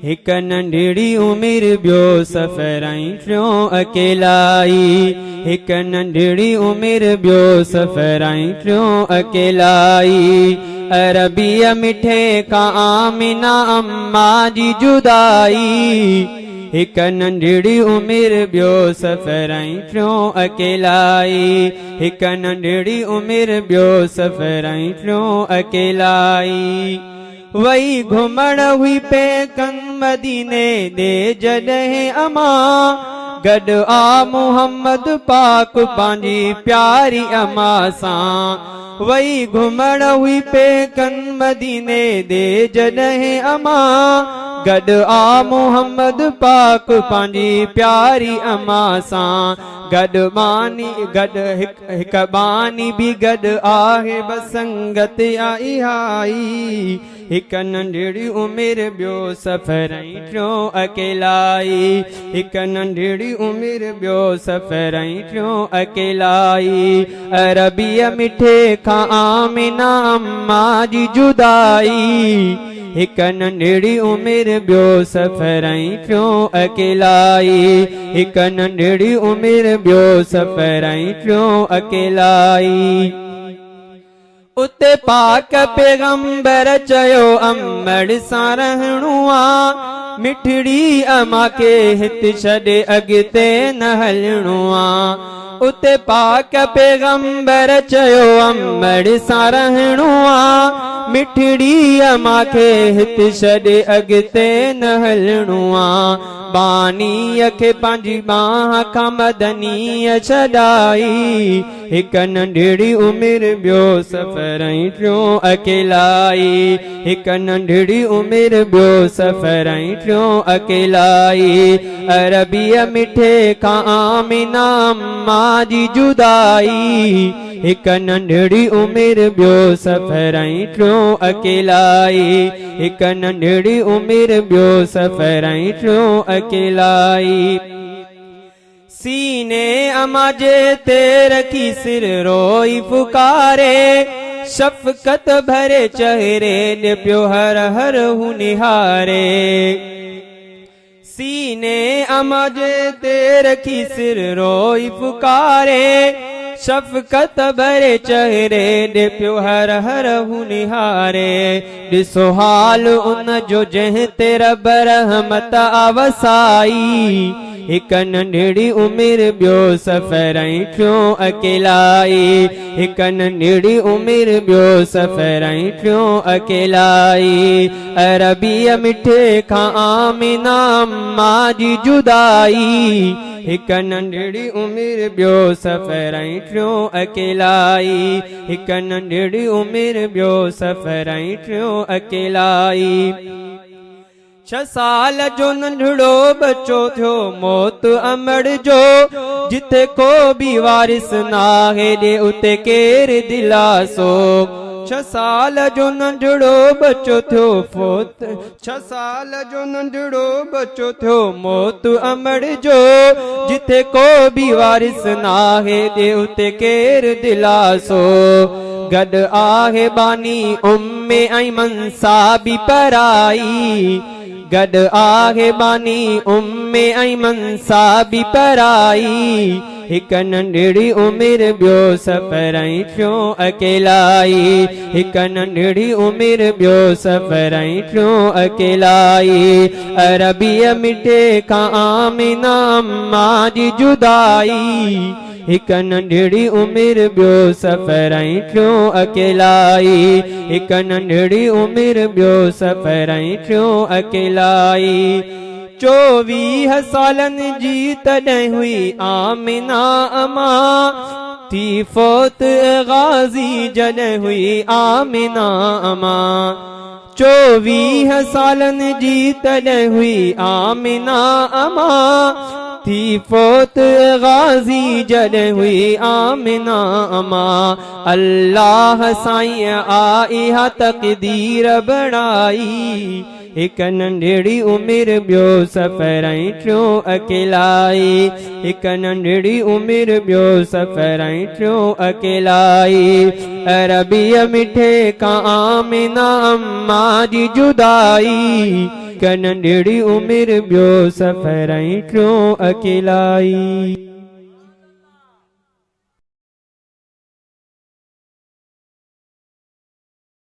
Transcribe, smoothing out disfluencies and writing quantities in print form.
हिक नंढड़ी उमिरि ॿियो सफ़र टियों अकेलाई। हिक नंढड़ी उमिरि ॿियो सफ़र टियों अकेलाई। अरबीअ मिठे का आमिना अम्मा जी जुदाई। हिक नंढड़ी उमिरि ॿियो सफ़र टियों अकेलाई। हिक नंढड़ी उमिरि ॿियो सफ़र टियों अकेलाई। वही घुमण हुई पेकन मदीने दे जॾहिं अमा गॾु आ मुहम्मद पाक पंहिंजी प्यारी अमा सां। वही घुमण हुई पेकन मदीने दे जॾहिं अमा गॾु आ मुहम्मद पाक पंहिंजी प्यारी अमा सां। गॾु बानी गॾु हिक बानी बि गॾु आहे बसंगत आई आई। हिक नंढड़ी उमिरि ॿियो सफ़र टियों अकेलाई। हिक नंढड़ी उमिरि ॿियो सफ़र टियों अकेलाई। अरबीअ मिठे खां आमिना अम्मा जी जुदाई। हिक नंढड़ी उमिरि ॿियो सफ़र टियों अकेलाई। हिक नंढड़ी उमिरि ॿियो सफ़र टियों अकेलाई। उते पाक पैगंबर चयो अमड़ सां रहणो आ। मिठड़ी अमा के हित छॾे अॻिते न हलणो आ। उते पाक पैगंबर चयो अमड़ सां रहणो आ। मिठड़ी अमा के हित छॾे अॻिते न हलणो आ। बानीअ खे पंहिंजी बाह खां मदनीअ छॾाई। हिक नंढड़ी उमिरि ॿियो सफ़र टियों अकेलाई। हिक नंढड़ी उमिरि ॿियो सफ़र टियों अकेलाई। अरबीअ मिठे खां आमिना अम्मा जी जुदाई। हिक नंढड़ी उमिरि ॿियो सफ़र टियों अकेलाई। हिक नंढड़ी उमिरि ॿियो सफ़र टियों अकेलाई। सीने अमा जे ते रखी सिर रोई पुकारे। शफ़क़त भरे चेहरे ॾे पियो हर हर हू निहारे। सीने अमा जे ते रखी सिर रोई पुकारे। शफ़क़त भरे चेहरे ॾे पियो हर हर हू निहारे। ॾिसो हाल उन जो जंहिं ते रब रहमत आवसाई। हिक नंढड़ी उमिरि ॿियो सफ़र टियों अकेलाई। हिक नंढड़ी उमिरि ॿियो सफ़र टियों अकेलाई। अरबीअ मिठे खां आमिना अम्मा जी जुदाई। हिक नंढड़ी उमिरि ॿियो सफ़र टियों अकेलाई। हिक नंढड़ी उमिरि ॿियो सफ़र टियों अकेलाई। 6 साल जो नंढड़ो बच्चो थियो मौत अमड़ जो। जिथे को बि वारिस नाहे ॾे उते केर दिलासो। 6 साल जो नंढड़ो बच्चो थियो फोत। 6 साल जो नंढड़ो बच्चो थियो मौत अमड़ जो। जिथे को बि वारिस नाहे ॾे उते केर दिलासो। गॾु आहे बानी उम्मे ऐमन साबी पराई। गॾु आहे बानी उम्मे ऐमन साबी पराई। हिक नंढड़ी उमिरि ॿियो सफ़र टियों अकेलाई। हिक नंढड़ी उमिरि ॿियो सफ़र टियों अकेलाई। अरबीअ मिठे खां आमिना अम्मा जी जुदाई। हिक नंढड़ी उमिरि ॿियो सफ़र टियों अकेलाई। हिक नंढड़ी उमिरि ॿियो सफ़र टियों अकेलाई। 24 सालनि जी तॾहिं हुई आमिना अमा। थी फोत गाज़ी जॾहिं हुई आमिना अमा। 24 सालनि जी तॾहिं हुई आमिना अमा। थी फोत गाज़ी जॾहिं हुई आमिना अमा। अल्लाह साईं आई हा तक़दीर बणाई। हिक नंढड़ी उमिरि ॿियो सफ़र टियों अकेलाई। हिक नंढड़ी उमिरि ॿियो सफ़र टियों अकेलाई। अरबीअ मिठे खां आमिना अम्मा जी जुदाई। हिक नंढड़ी उमिरि ॿियो सफ़र क्यों अकेलाई।